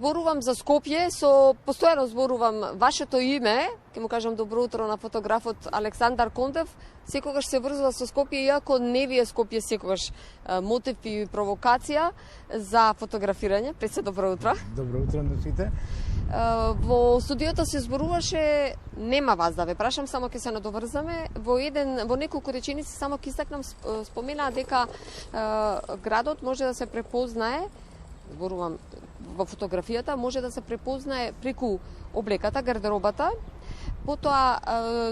зборувам за Скопје, постојано зборувам вашето име, ќе му кажам добро утро на фотографот Александар Кондев, секогаш се врзува со Скопје, иако не ви е Скопје секогаш мотив и провокација за фотографирање. Пред се добро утро. Добро утро на сите. Во студиото се зборуваше, нема вас да ве прашам, само ќе се надоврзаме. Во неколку реченици само ќе истакнам, споменаа дека градот може да се препознае, зборувам во фотографијата, може да се препознае преку облеката, гардеробата. Потоа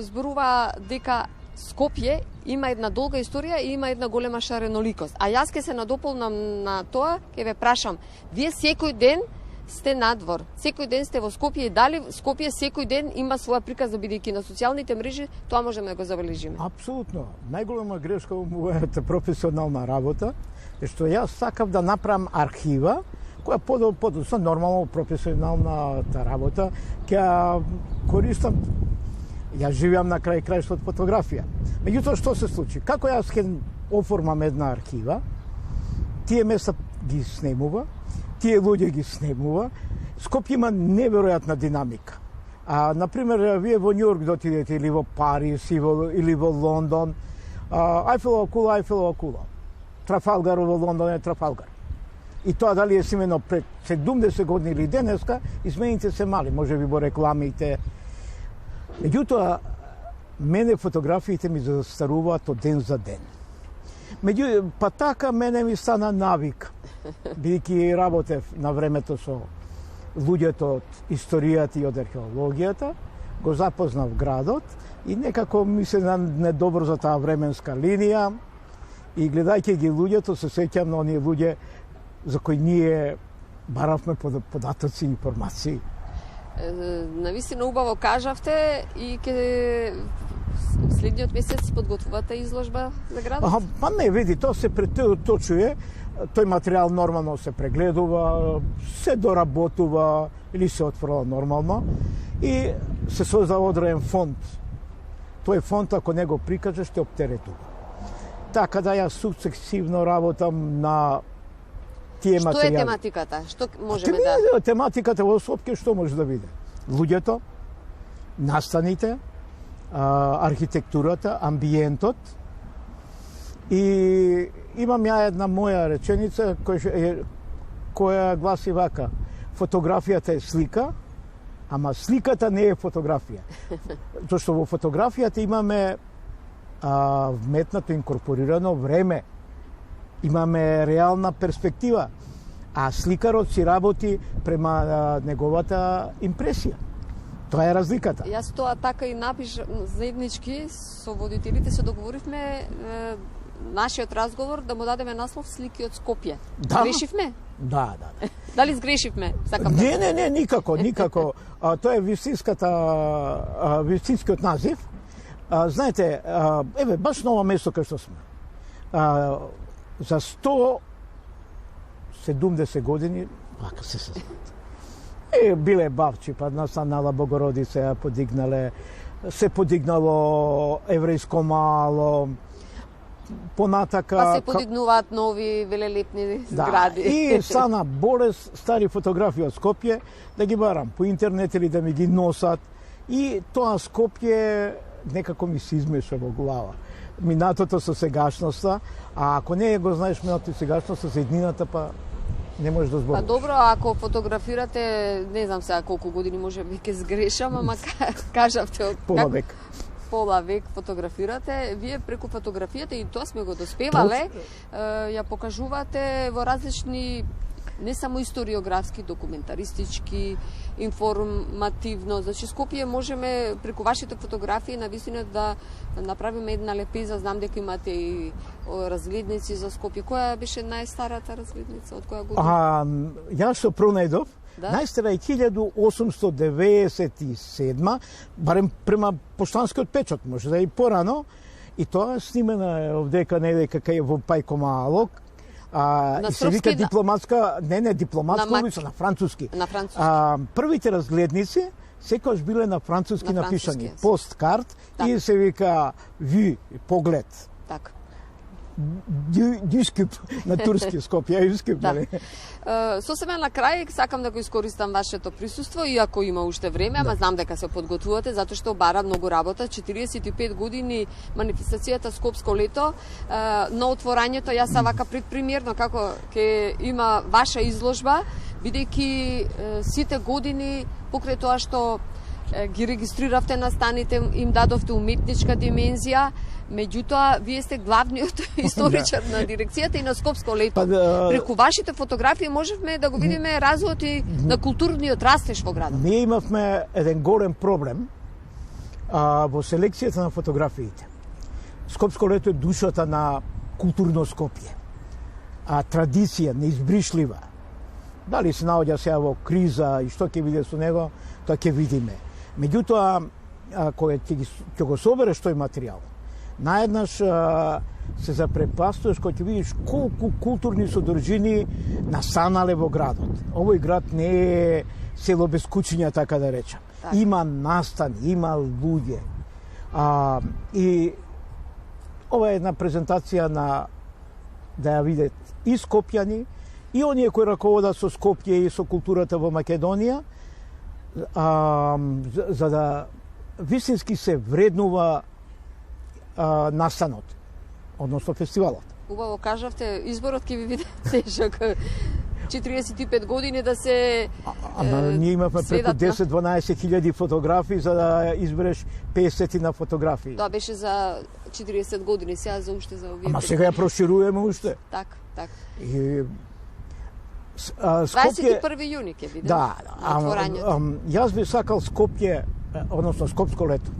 зборува дека Скопје има една долга историја и има една голема шареноликост. А јас ќе се надополнам на тоа, ќе ве прашам, вие секој ден сте надвор, секој ден сте во Скопје и дали Скопје секој ден има своја приказна, бидејќи на социјалните мрежи тоа можеме да го забележиме? Апсолутно. Најголема грешка во мојата професионална работа е што јас сакав да направам архива која подоцна нормално професионалната работа ќе користам. Јас живеам на крај крајшто од фотографија. Меѓутоа што се случи? Како јас ќе оформам една архива, тие места ги снемува, тие луѓе ги снемува, Скопје има неверојатна динамика. Например, вие во Њујорк да отидете или во Париз или во Лондон, Ајфелова кула, Трафалгар во Лондон е Трафалгар. И тоа дали е смено пред 70 години или денеска, измените се мали, може би во рекламите. Меѓутоа, мене фотографиите ми застаруваат од ден за ден. Па така мене ми стана навик, бидејќи работев на времето со луѓето од историјата и од археологијата, го запознав градот и некако ми се недобро за таа временска линија и гледајќи ги луѓето се сеќам на оние луѓе за кои ние баравме податоци и информации. Навистина убаво кажавте и ке следниот месец подготвувате изложба за градот? Па не, види, тоа се преточува, тој материјал нормално се прегледува, се доработува или се отфрла нормално и се создава одреден фонд. Тој фонд, ако не го прикажа, ще оптеретува. Така да јас сукцесивно работам на тие материјали. Што е тематиката? Што можеме да... Тематиката во Скопје што може да биде? Луѓето, настаните, архитектурата, амбиентот. И имам ја една моја реченица која гласи вака: фотографијата е слика, ама сликата не е фотографија. Зашто во фотографијата имаме вметнато, инкорпорирано време, имаме реална перспектива, а сликарот си работи према неговата импресија. Тоа е разликата. Јас тоа така и напишав заеднички со водителите, се договоривме нашиот разговор да му дадеме наслов Слики од Скопје. Да. Грешивме? Да. Дали сгрешивме? Не, никако. Тоа е вистинскиот назив. Знаете, еве, баш на ова место кај што сме. За 170 години, вака се знаат. Биле бавчи, па настанала Богородица, ја подигнале, се подигнало еврејско мало, понатака... Па се подигнуваат нови велелепни згради. И стана болест стари фотографии од Скопје, да ги барам по интернет или да ми ги носат. И тоа Скопје некако ми се измеша во глава. Минатото со сегашноста, а ако не го знаеш минатото и сегашноста, со еднината, па не можеш да зборуваш. Па добро, ако фотографирате, не знам сега колку години може би ќе сгрешам, ама кажавте пола век фотографирате, вие преку фотографијата, и тоа сме го доспевале, ја покажувате во различни, не само историографски, документаристички, информативно. Значи, Скопје можеме преку вашите фотографии навистина да направиме една лепеза. Знам дека имате и разгледници за Скопје. Која беше најстарата разгледница? Од која година? Јас се пронајдов. Да? Најстара е 1897, барем према поштанскиот печат, може да и порано. И тоа снимена е овдека недека кај во Пајко Малок. И се вика дипломатска, дипломатска улица на француски. Првите разгледници секогаш биле на француски напишани, посткарт, и се вика ви, поглед. Така. Дюскип на турски Скопје, Дюскип, да. Сосема на крај сакам да го искористам вашето присуство, иако има уште време, ама знам дека се подготвувате затоа што бара многу работа. 45 години манифестацијата Скопско лето, на отворањето јас вака предпримерно како ќе има ваша изложба, бидејќи сите години покрај тоа што ги регистриравте на станите, им дадовте уметничка димензија, меѓутоа вие сте главниот историчар на дирекцијата и на Скопско лето. Преку вашите фотографии можевме да го видиме развојот и на културниот растеж во градот. Ние имавме еден голем проблем во селекцијата на фотографиите. Скопско лето е душата на културно Скопје. Традиција неизбришлива. Дали се наоѓа сега во криза и што ќе биде со него, тоа ќе видиме. Меѓутоа, кога ќе го собереш тој материјал, наеднаш се запрепастуваш кога ќе видиш колку културни содржини настанале во градот. Овој град не е село без куќиња, така да речам. Има настан, има луѓе. И ова е една презентација на да ја видат и скопјани, и оние кои раководат со Скопје и со културата во Македонија, за да вистински се вреднува настанот, односно фестивалот. Убаво кажавте, изборот ќе ви биде тежок. 45 години да се ние имавме преку 10-12 хиљади фотографии за да избереш 50 на фотографии. Тоа беше за 40 години, сега за уште за овие. Ама сега ја прошируваме уште. Так. И Скопје 21 јуни ќе биде. Да, јас би сакал Скопје, односно Скопско лето,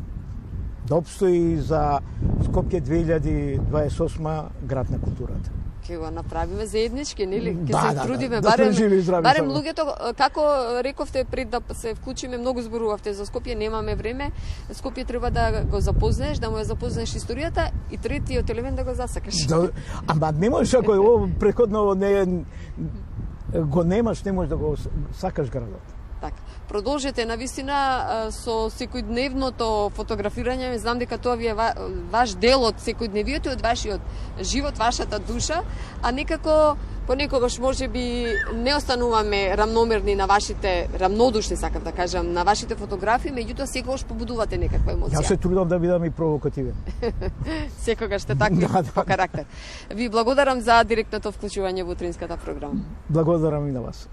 да обстои за Скопје 2028 град на културата. Ќе го направиме заеднички, нели? Ќе се трудиме барем луѓето, како рековте пред да се вклучиме, многу зборувавте за Скопје, немаме време. Скопје треба да го запознаеш, да му ја запознаеш историјата и третиот елемент да го засакаш. Ама не можеш ако ово претходно не го немаш, не можеш да го сакаш градот. Така. Продолжете навистина со секојдневното фотографирање. Знам дека тоа ви е ваш дел од секојдневието, од вашиот живот, вашата душа, а некако понекогаш можеби не остануваме рамномерни на вашите, рамнодушни сакам да кажам, на вашите фотографии, меѓутоа секогаш побудувате некаква емоција. Јас се трудам да бидам и провокативен. Секогаш сте такви по карактер. Ви благодарам за директното вклучување во утринската програма. Благодарам и на вас.